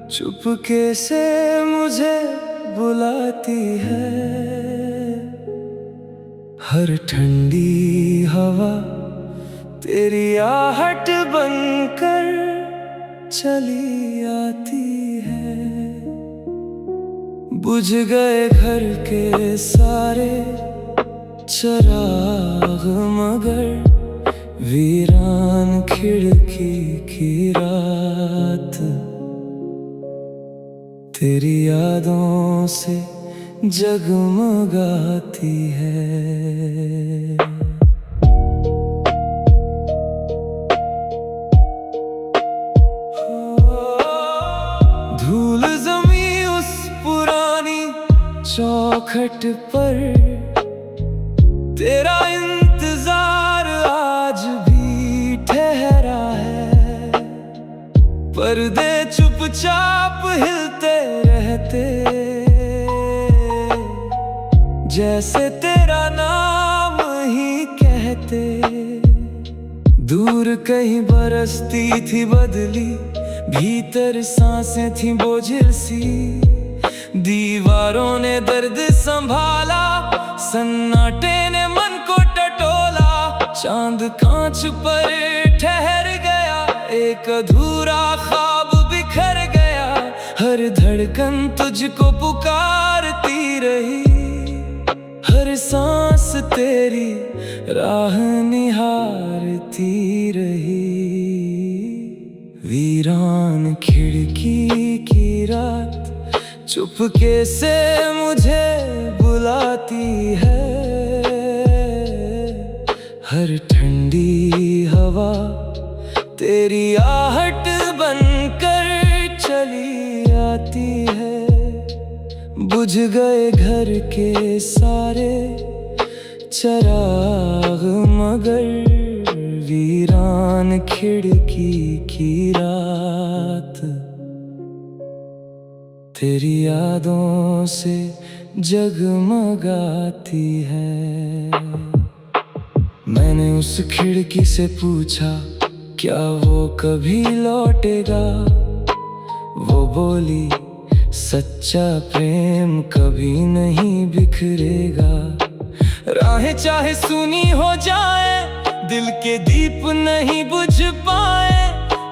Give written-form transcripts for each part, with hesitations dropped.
चुपके से मुझे बुलाती है, हर ठंडी हवा तेरी आहट बनकर चली आती है। बुझ गए घर के सारे चिराग, मगर वीरान खिड़की की रात तेरी यादों से जगमगाती है। धूल जमी उस पुरानी चौखट पर, तेरा इंतजार आज भी ठहरा है। पर्दे चुपचाप हिलते रहते, जैसे तेरा नाम ही कहते। दूर कहीं बरसती थी बदली, भीतर सांसें थी बोझिल सी। दीवारों ने दर्द संभाला, सन्नाटे ने मन को टटोला। चांद कांच पर ठहर गया, एक अधूरा ख्वाब बिखर गया। हर धड़कन तुझको पुकारती रही, हर सांस तेरी राह निहारती रही। वीरान खिड़की की रात चुपके से मुझे बुलाती है, हर ठंडी हवा तेरी आहट बनकर चली आती है। बुझ गए घर के सारे चिराग, मगर वीरान खिड़की की रात तेरी यादों से जगमगाती है। मैंने उस खिड़की से पूछा, क्या वो कभी लौटेगा? वो बोली, सच्चा प्रेम कभी नहीं बिखरेगा। राहें चाहे सुनी हो जाए, दिल के दीप नहीं बुझ पाए।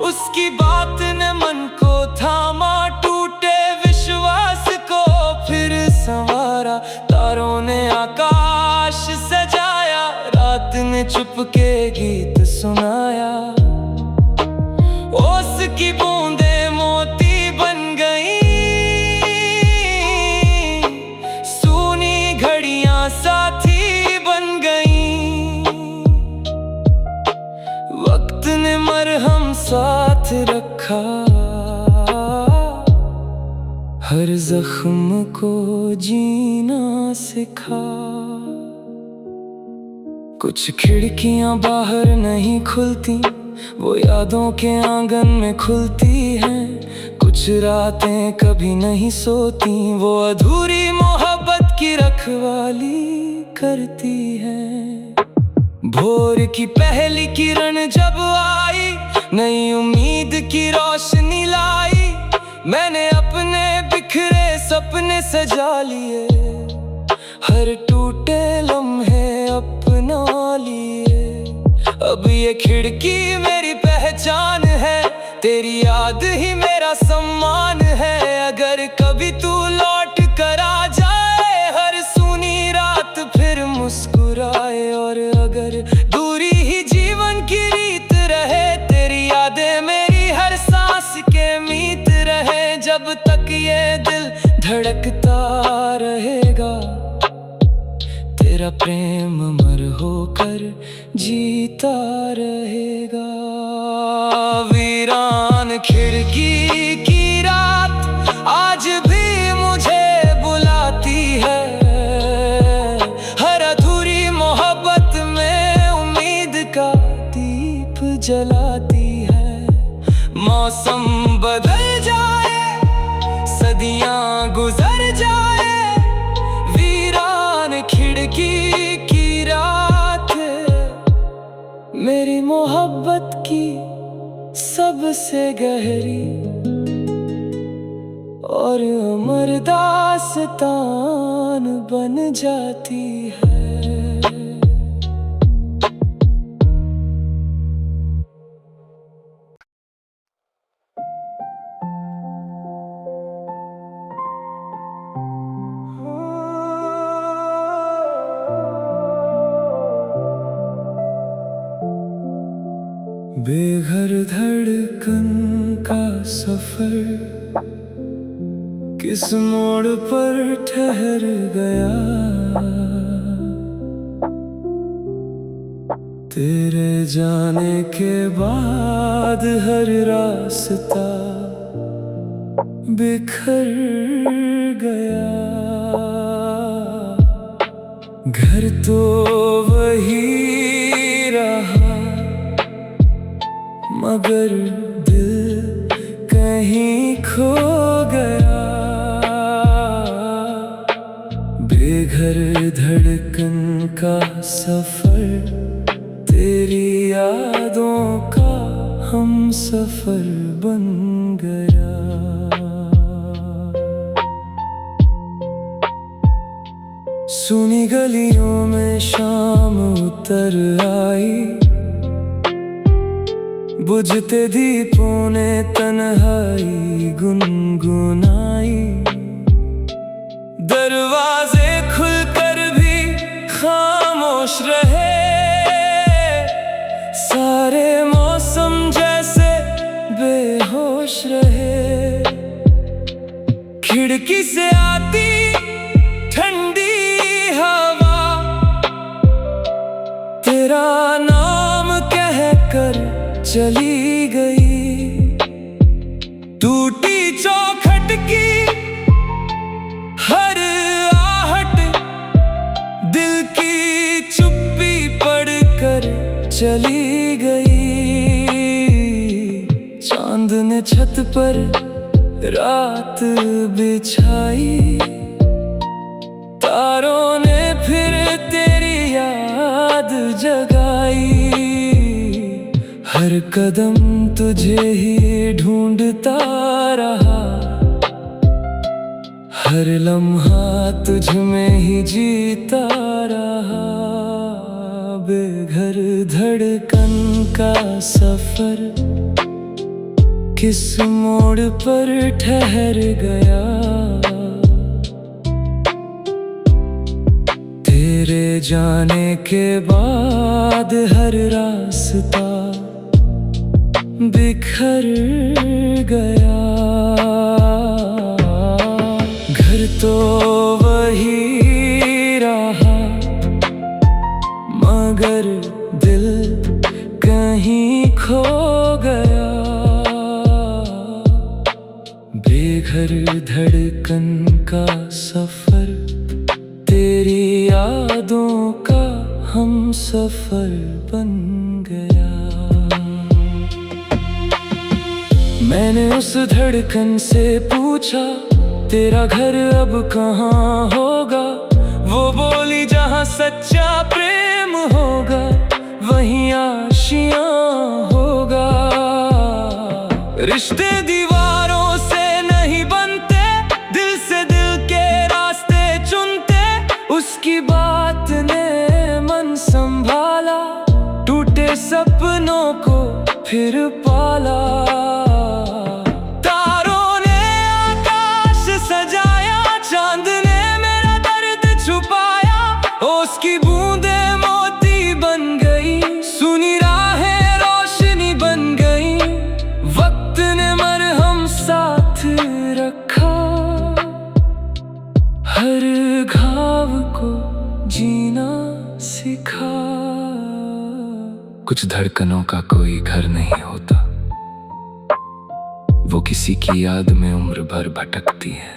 उसकी बात ने मन को थामा, टूटे विश्वास को फिर संवारा। तारों ने आकाश सजाया, रात ने चुपके गीत सुनाया। ओस की बूंदे मोती बन गई, सूनी घड़ियां साथी बन गई। वक्त ने मरहम साथ रखा, हर जख्म को जीना सिखा। कुछ खिड़कियां बाहर नहीं खुलती, वो यादों के आंगन में खुलती हैं। कुछ रातें कभी नहीं सोती, वो अधूरी मोहब्बत की रखवाली करती हैं। भोर की पहली किरण जब आई, नई उम्मीद की रोशनी लाई। मैंने अपने बिखरे सपने सजा लिए, हर टूटे लम्हे अपना लिए। अब ये खिड़की मेरी पहचान है, तेरी याद ही मेरा सम्मान है। अगर कभी तू लौट कर आ जाए, हर सुनी रात फिर मुस्कुराए। और अगर दूरी ही जीवन की रीत रहे, तेरी यादें मेरी हर सांस के मीत रहे। जब तक ये दिल धड़कता रहेगा, तेरा प्रेम अमर होकर जीता रहेगा। वीरान खिड़की की रात आज भी मुझे बुलाती है, हर अधूरी मोहब्बत में उम्मीद का दीप जलाती है। मौसम बदल जाए, सदियां गुजर जाए, वीरान खिड़की की रात मेरी मोहब्बत की सबसे गहरी दास्तान बन जाती है। बेघर धड़कन का सफर किस मोड़ पर ठहर गया, तेरे जाने के बाद हर रास्ता बिखर गया। घर तो वही रहा मगर दिल कहीं खो गया। बेघर धड़कन का सफर तेरी यादों का हम सफर बन गया। सुनी गलियों में शाम उतर आई, बुझते दीपों ने तन्हाई गुनगुनाई। दरवाजे खुलकर भी खामोश रहे, सारे मौसम जैसे बेहोश रहे। खिड़की से आती ठंडी हवा तेरा नाम कहकर चली गई। टूटी चौखट की हर आहट दिल की चुप्पी पढ़कर चली गई। चांद ने छत पर रात बिछाई, तारों ने फिर तेरी याद जगाई। हर कदम तुझे ही ढूंढता रहा, हर लम्हा तुझ में ही जीता रहा। बेघर धड़कन का सफर किस मोड़ पर ठहर गया, तेरे जाने के बाद हर रास्ता बिखर गया। घर तो वही रहा मगर दिल कहीं खो गया। बेघर धड़कन का सफर तेरी यादों का हम सफर बन गया। मैंने उस धड़कन से पूछा तेरा घर अब कहाँ होगा, वो बोली जहाँ सच्चा प्रेम होगा वहीं आशियाँ होगा। रिश्ते दीवारों से नहीं बनते, दिल से दिल के रास्ते चुनते। उसकी बात ने मन संभाला, टूटे सपनों को फिर पाला। तारों ने आकाश सजाया, चांद ने मेरा दर्द छुपाया। उसकी बूंदे मोती बन गई, सुनी राहें रोशनी बन गई। वक्त ने मरहम साथ रखा, हर घाव को जीना सिखा। कुछ धड़कनों का कोई घर नहीं होता, वो किसी की याद में उम्र भर भटकती है।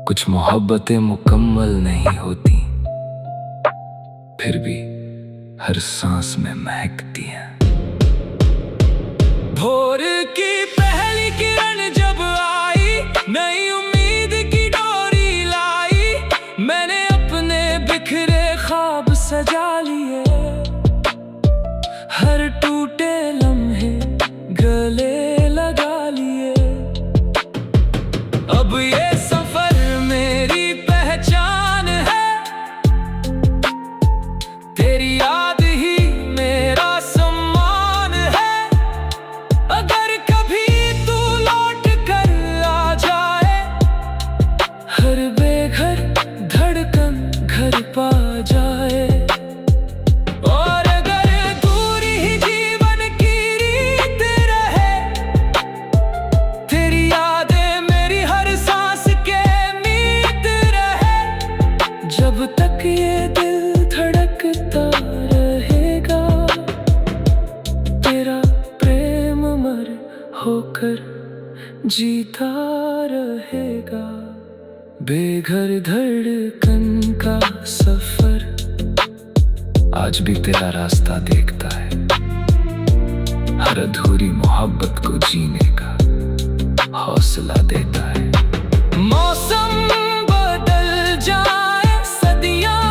कुछ मोहब्बतें मुकम्मल नहीं होती, फिर भी हर सांस में महकती है। भोर की पहली किरण जब आई, नई उम्मीद की डोरी लाई। मैंने अपने बिखरे ख्वाब सजा लिए, हर टूटे लम्हे गले लगा लिए। अब ये जीता रहेगा। बेघर धड़कन का सफर आज भी तेरा रास्ता देखता है। हर अधूरी मोहब्बत को जीने का हौसला देता है। मौसम बदल जाए, सदियां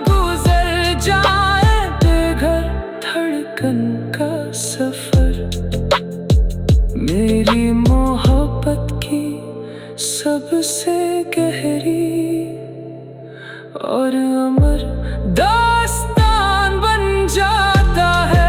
गुजर जाए, बेघर धड़कन का सफर मेरी मोहब्बत की सबसे गहरी और अमर दास्तान बन जाता है।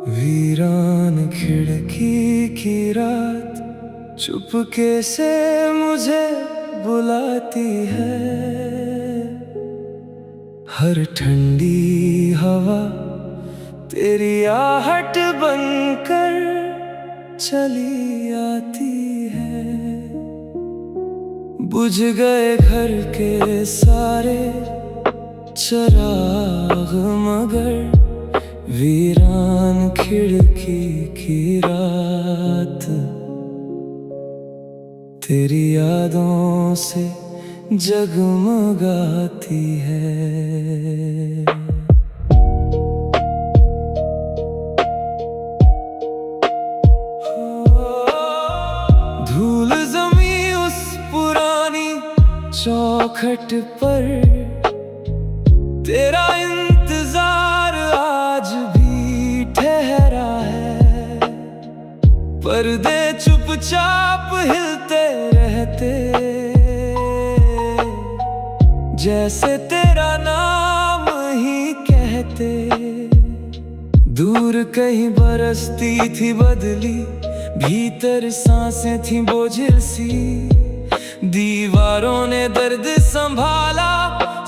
वीरान खिड़की की रात चुपके से मुझे बुलाती है। हर ठंडी हवा तेरी आहट बनकर चली आती है। बुझ गए घर के सारे चिराग मगर वीरान खिड़की की रात तेरी यादों से जगमगाती है। धूल जमी उस पुरानी चौखट पर, तेरा इंतजार आज भी ठहरा है। पर्दे चुपचाप हिलते रहते, जैसे तेरा नाम ही कहते। दूर कहीं बरसती थी बदली, भीतर सांसें थी बोझिल सी। दीवारों ने दर्द संभाला,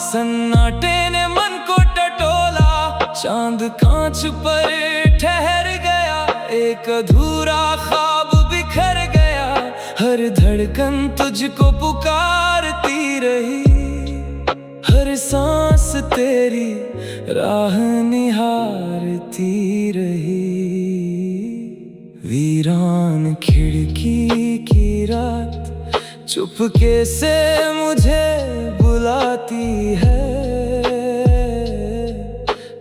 सन्नाटे ने मन को टटोला। चांद कांच पर ठहर गया, एक अधूरा ख्वाब बिखर गया। हर धड़कन तुझको पुकारती रही, हर सांस तेरी राह निहारती रही। वीरान खिड़की की रात चुपके से मुझे बुलाती है।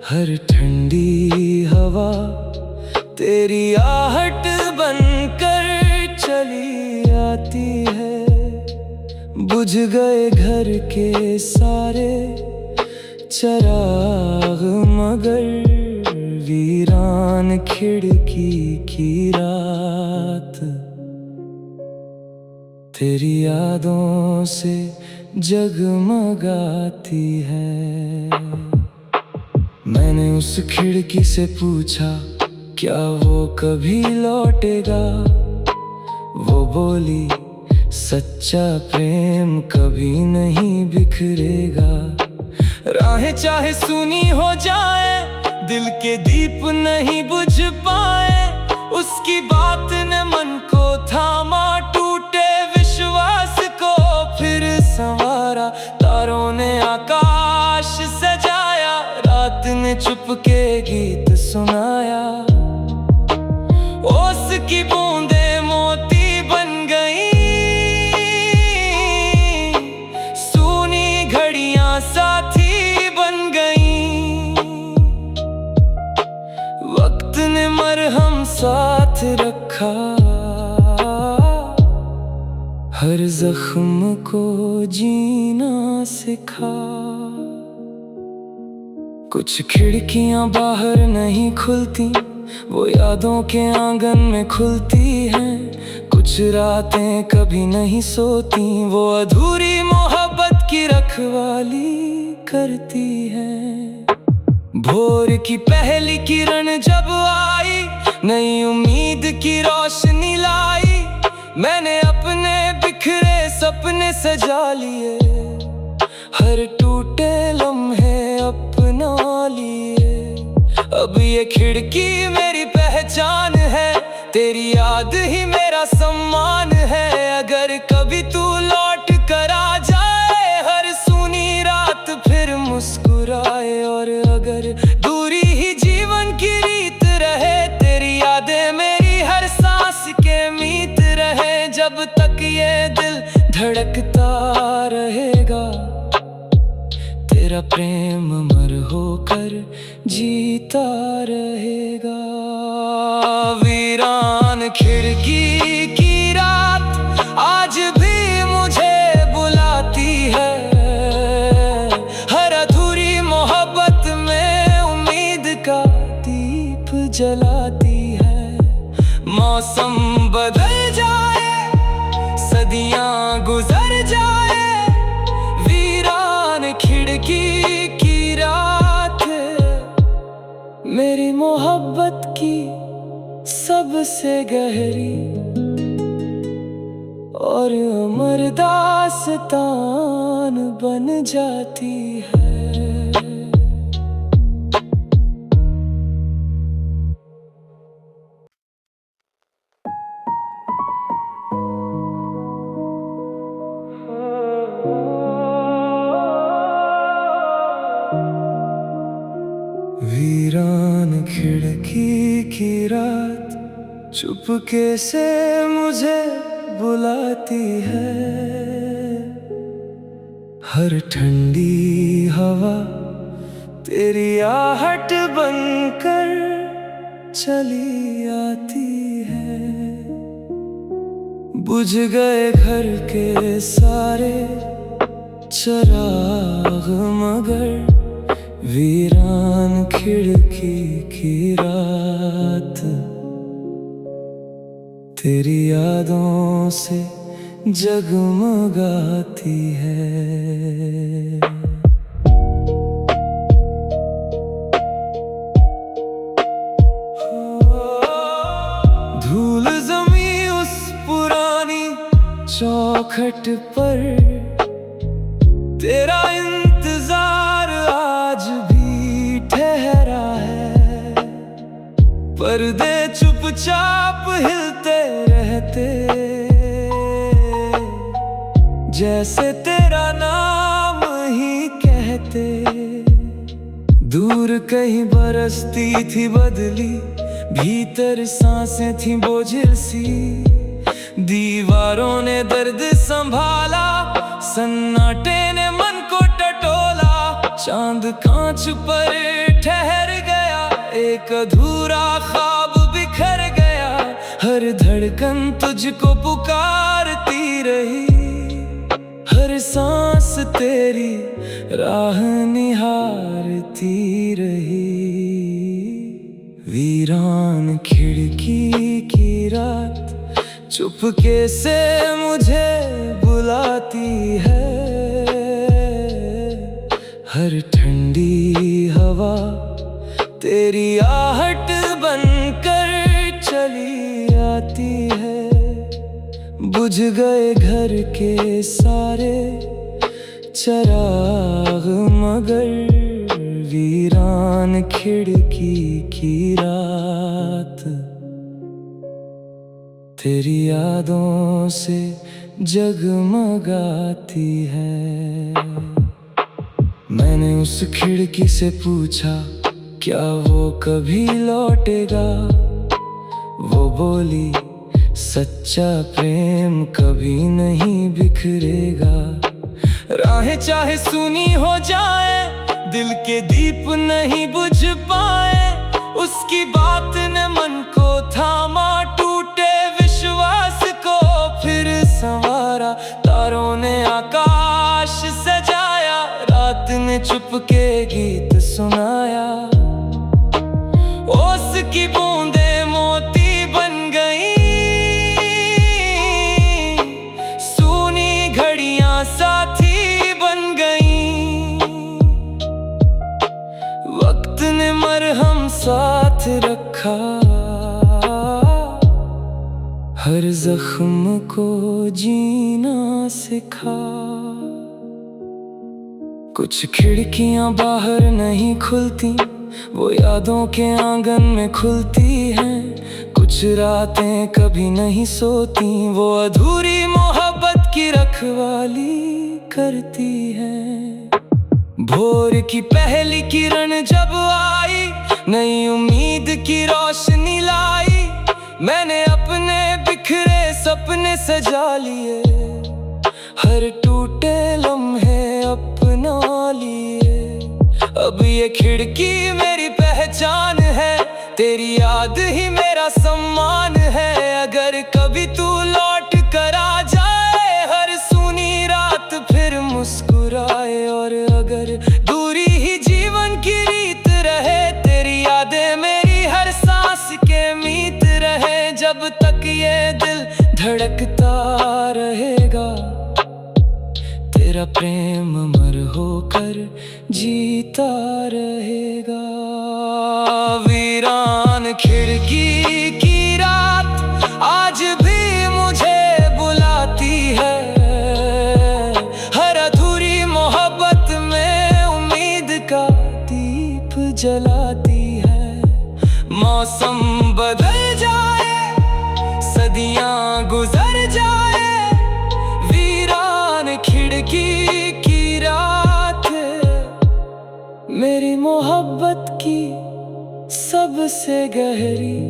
हर ठंडी हवा तेरी आहट बनकर चली आती है। बुझ गए घर के सारे चिराग मगर वीरान खिड़की की रात तेरी यादों से जगमगाती है। मैंने उस खिड़की से पूछा, क्या वो कभी लौटेगा? वो बोली, सच्चा प्रेम कभी नहीं बिखरेगा। राहें चाहे सुनी हो जाए, दिल के दीप नहीं बुझ पाए। उसकी बात ने मन को थामा, टूटे विश्वास को फिर संवारा। तारों ने आकाश सजाया, रात ने चुपके गीत सुनाया। ओस की बूंदे मोती बन गई, सूनी घड़ियां साथी बन गई। वक्त ने मरहम साथ रखा, हर जख्म को जीना सिखा। कुछ खिड़कियां बाहर नहीं खुलती, वो यादों के आंगन में खुलती हैं। कुछ रातें कभी नहीं सोती, वो अधूरी मोहब्बत की रखवाली करती हैं। भोर की पहली किरण जब आई, नई उम्मीद की रोशनी लाई। मैंने अपने बिखरे सपने सजा लिए, हर टूटे लम्हे अपना लिए। अब ये खिड़की मेरी पहचान है, तेरी याद ही मेरा सम्मान है। अगर कभी तू लौट कर आ जाए, हर सुनी रात फिर मुस्कुराए। और अगर दूरी ही जीवन की रीत रहे, तेरी यादें मेरी हर सांस के मीत रहे। जब तक ये दिल धड़कता रहेगा, तेरा प्रेम अमर होकर जीता रहेगा। वीरान खिड़की की रात आज भी मुझे बुलाती है, हर अधूरी मोहब्बत में उम्मीद का दीप जलाती है। मौसम बदल जाए, सदियां गुजर जाए, वीरान खिड़की की रात मेरी मोहब्बत की सबसे गहरी और अमर दास्तान बन जाती है। वीरान खिड़की की रात चुपके से मुझे बुलाती है, हर ठंडी हवा तेरी आहट बनकर चली आती है। बुझ गए घर के सारे चिराग, मगर वीरान खिड़की की रात तेरी यादों से जगमगाती है। धूल जमी उस पुरानी चौखट पर, तेरा इंतजार आज भी ठहरा है। पर्दे चुपचाप हिलते रहते, जैसे तेरा नाम ही कहते। दूर कहीं बरसती थी बदली, भीतर सांसें थी बोझिल सी। दीवारों ने दर्द संभाला, सन्नाटे ने मन को टटोला। चांद कांच पर ठहर गया, एक अधूरा ख्वाब बिखर गया। हर धड़कन तुझको पुकारती रही, हर सांस तेरी राह निहारती रही। वीरान खिड़की की रात चुपके से मुझे बुलाती है, हर ठंडी हवा तेरी आहट बनकर चली आती है। बुझ गए घर के सारे चिराग, मगर वीरान खिड़की की रात तेरी यादों से जगमगाती है। मैंने उस खिड़की से पूछा, क्या वो कभी लौटेगा? वो बोली, सच्चा प्रेम कभी नहीं बिखरेगा। राहें चाहे सुनी हो जाए, दिल के दीप नहीं बुझ पाए। उसकी बात ने मन को थामा, टूटे विश्वास को फिर संवारा। तारों ने आकाश सजाया, रात ने चुपके गीत सुनाया। ओस की बूंदे मोती बन गई, सूनी घड़ियां साथी बन गई। वक्त ने मरहम साथ रखा, हर जख्म को जीना सिखा। कुछ खिड़कियां बाहर नहीं खुलती, वो यादों के आंगन में खुलती हैं। कुछ रातें कभी नहीं सोती, वो अधूरी मोहब्बत की रखवाली करती हैं। भोर की पहली किरण जब आई, नई उम्मीद की रोशनी लाई। मैंने अपने बिखरे सपने सजा लिए, हर टूटे लम्हे अपना लिए। अब ये खिड़की मेरी पहचान है, तेरी याद ही मेरा सम्मान है। अगर कभी तू लौट कर आ जाए, हर सूनी रात फिर मुस्कुराए। और अगर दूरी ही जीवन की रीत रहे, तेरी यादें मेरी हर सांस के मीत रहे। जब तक ये दिल धड़कता रहेगा, तेरा प्रेम अमर होकर जीता रहेगा। वीरान खिड़की की रात आज भी मुझे बुलाती है, हर अधूरी मोहब्बत में उम्मीद का दीप जलाती है। मौसम बदल जाए, सदियां गुजर जाए, वीरान खिड़की की रात मेरी मोहब्बत की सबसे गहरी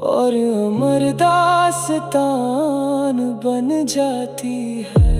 और अमर दास्तान बन जाती है।